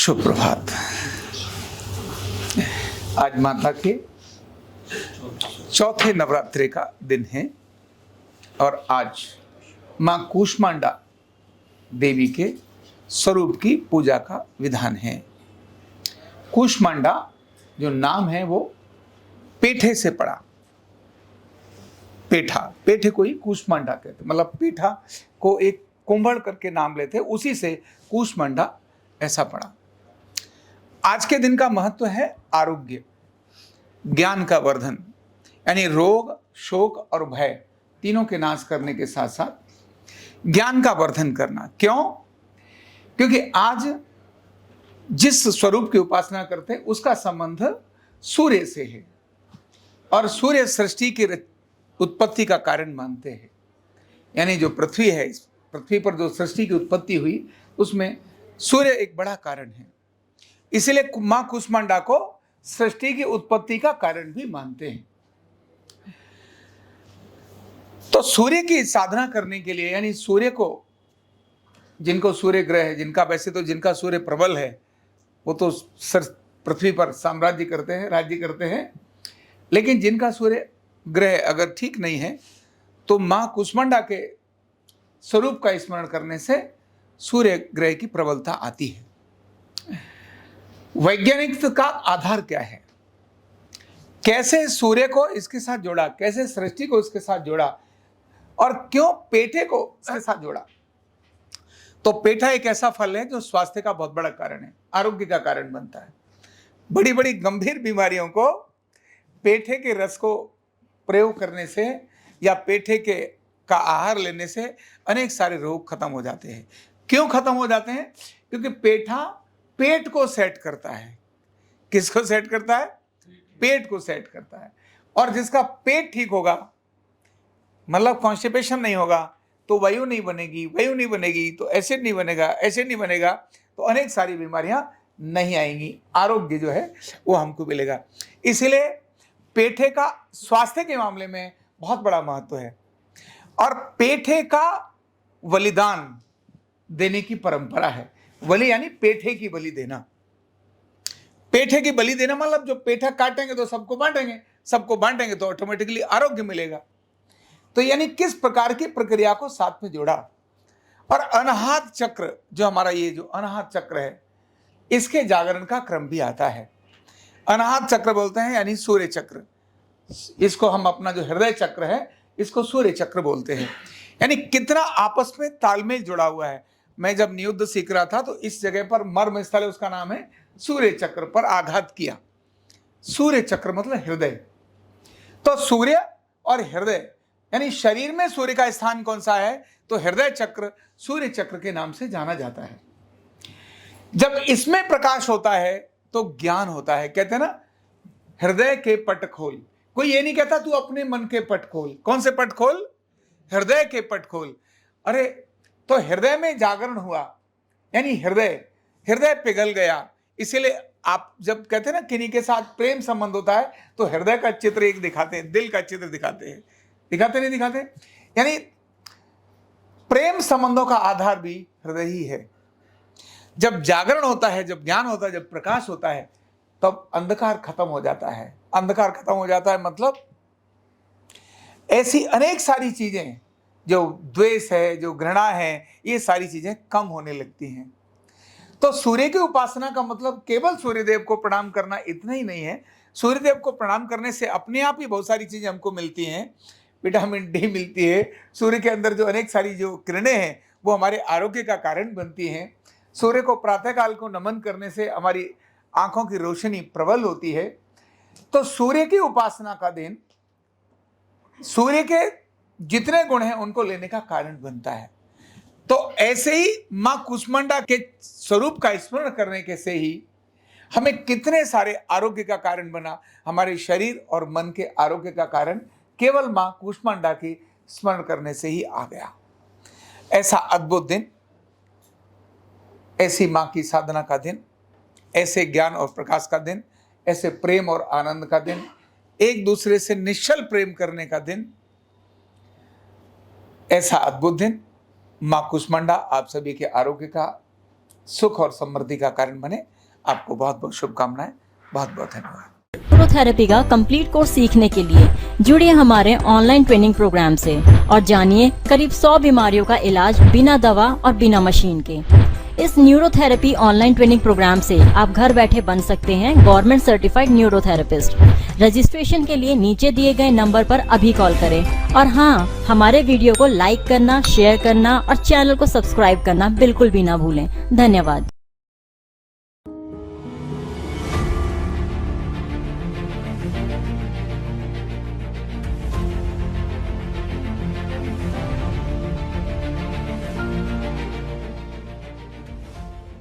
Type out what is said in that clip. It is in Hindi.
शुभ प्रभात। आज माता के चौथे नवरात्रि का दिन है और आज मां कूष्मांडा देवी के स्वरूप की पूजा का विधान है। कूष्मांडा जो नाम है वो पेठे से पड़ा। पेठे को ही कूष्मांडा कहते, मतलब पेठा को एक कुंभड़ करके नाम लेते, उसी से कूष्मांडा ऐसा पड़ा। आज के दिन का महत्व है आरोग्य, ज्ञान का वर्धन, यानी रोग, शोक और भय तीनों के नाश करने के साथ साथ ज्ञान का वर्धन करना। क्यों? क्योंकि आज जिस स्वरूप की उपासना करते हैं उसका संबंध सूर्य से है और सूर्य सृष्टि की उत्पत्ति का कारण मानते हैं। यानी जो पृथ्वी है, इस पृथ्वी पर जो सृष्टि की उत्पत्ति हुई उसमें सूर्य एक बड़ा कारण है। इसलिए मां कूष्मांडा को सृष्टि की उत्पत्ति का कारण भी मानते हैं। तो सूर्य की साधना करने के लिए, यानी सूर्य को, जिनको सूर्य ग्रह है, जिनका वैसे तो जिनका सूर्य प्रबल है वो तो पृथ्वी पर साम्राज्य करते हैं, राज्य करते हैं, लेकिन जिनका सूर्य ग्रह अगर ठीक नहीं है तो मां कूष्मांडा के स्वरूप का स्मरण करने से सूर्य ग्रह की प्रबलता आती है। वैज्ञानिक का आधार क्या है? कैसे सूर्य को इसके साथ जोड़ा, कैसे सृष्टि को इसके साथ जोड़ा और क्यों पेठे को इसके साथ जोड़ा? तो पेठा एक ऐसा फल है जो स्वास्थ्य का बहुत बड़ा कारण है, आरोग्य का कारण बनता है। बड़ी बड़ी गंभीर बीमारियों को पेठे के रस को प्रयोग करने से या पेठे का आहार लेने से अनेक सारे रोग खत्म हो जाते हैं। क्यों खत्म हो जाते हैं? क्योंकि पेठा पेट को सेट करता है। किसको सेट करता है? पेट को सेट करता है। और जिसका पेट ठीक होगा, मतलब कॉन्स्टिपेशन नहीं होगा, तो वायु नहीं बनेगी तो एसिड नहीं बनेगा तो अनेक सारी बीमारियां नहीं आएंगी, आरोग्य जो है वो हमको मिलेगा। इसीलिए पेठे का स्वास्थ्य के मामले में बहुत बड़ा महत्व है और पेठे का बलिदान देने की परंपरा है। बलि यानी पेठे की बलि देना। पेठे की बलि देना मतलब जो पेठा काटेंगे तो सबको बांटेंगे तो ऑटोमेटिकली आरोग्य मिलेगा। तो यानी किस प्रकार की प्रक्रिया को साथ में जोड़ा। और अनाहत चक्र, जो हमारा ये जो अनाहत चक्र है, इसके जागरण का क्रम भी आता है। अनाहत चक्र बोलते हैं, यानी सूर्य चक्र। इसको हम अपना जो हृदय चक्र है इसको सूर्य चक्र बोलते हैं। यानी कितना आपस में तालमेल जुड़ा हुआ है। मैं जब नियुद्ध सीख रहा था तो इस जगह पर मर्म स्थल है, उसका नाम है सूर्य चक्र, पर आघात किया। सूर्य चक्र मतलब हृदय। तो सूर्य और हृदय, यानी शरीर में सूर्य का स्थान कौन सा है? तो हृदय चक्र सूर्य चक्र के नाम से जाना जाता है। जब इसमें प्रकाश होता है तो ज्ञान होता है। कहते हैं ना, हृदय के पट खोल। कोई ये नहीं कहता तू अपने मन के पट खोल। कौन से पट खोल? हृदय के पट खोल। अरे तो हृदय में जागरण हुआ, यानी हृदय पिघल गया। इसीलिए आप जब कहते हैं ना किन्हीं के साथ प्रेम संबंध होता है तो हृदय का चित्र एक दिखाते हैं, दिल का चित्र दिखाते हैं। दिखाते? यानी प्रेम संबंधों का आधार भी हृदय ही है। जब जागरण होता है, जब ज्ञान होता है, जब प्रकाश होता है, तब अंधकार खत्म हो जाता है। अंधकार खत्म हो जाता है मतलब ऐसी अनेक सारी चीजें, जो द्वेष है, जो घृणा है, ये सारी चीजें कम होने लगती हैं। तो सूर्य की उपासना का मतलब केवल सूर्यदेव को प्रणाम करना इतना ही नहीं है। सूर्यदेव को प्रणाम करने से अपने आप ही बहुत सारी चीजें हमको मिलती हैं। विटामिन डी मिलती है। सूर्य के अंदर जो अनेक सारी जो किरणें हैं वो हमारे आरोग्य का कारण बनती हैं। सूर्य को प्रातःकाल को नमन करने से हमारी आंखों की रोशनी प्रबल होती है। तो सूर्य की उपासना का दिन सूर्य के जितने गुण हैं उनको लेने का कारण बनता है। तो ऐसे ही मां कूष्मांडा के स्वरूप का स्मरण करने के से ही हमें कितने सारे आरोग्य का कारण बना। हमारे शरीर और मन के आरोग्य का कारण केवल मां कूष्मांडा की स्मरण करने से ही आ गया। ऐसा अद्भुत दिन, ऐसी मां की साधना का दिन, ऐसे ज्ञान और प्रकाश का दिन, ऐसे प्रेम और आनंद का दिन, एक दूसरे से निश्चल प्रेम करने का दिन, ऐसा अद्भुत दिन मां कूष्मांडा आप सभी के आरोग्य का सुख और समृद्धि का कारण बने। आपको बहुत बहुत शुभकामनाएं, बहुत बहुत धन्यवाद। न्यूरोथेरेपी का कंप्लीट कोर्स सीखने के लिए जुड़िए हमारे ऑनलाइन ट्रेनिंग प्रोग्राम से और जानिए करीब 100 बीमारियों का इलाज बिना दवा और बिना मशीन के। इस न्यूरोथेरेपी ऑनलाइन ट्रेनिंग प्रोग्राम से आप घर बैठे बन सकते हैं गवर्नमेंट सर्टिफाइड न्यूरोथेरेपिस्ट। रजिस्ट्रेशन के लिए नीचे दिए गए नंबर पर अभी कॉल करें और हाँ, हमारे वीडियो को लाइक करना, शेयर करना और चैनल को सब्सक्राइब करना बिल्कुल भी ना भूलें। धन्यवाद।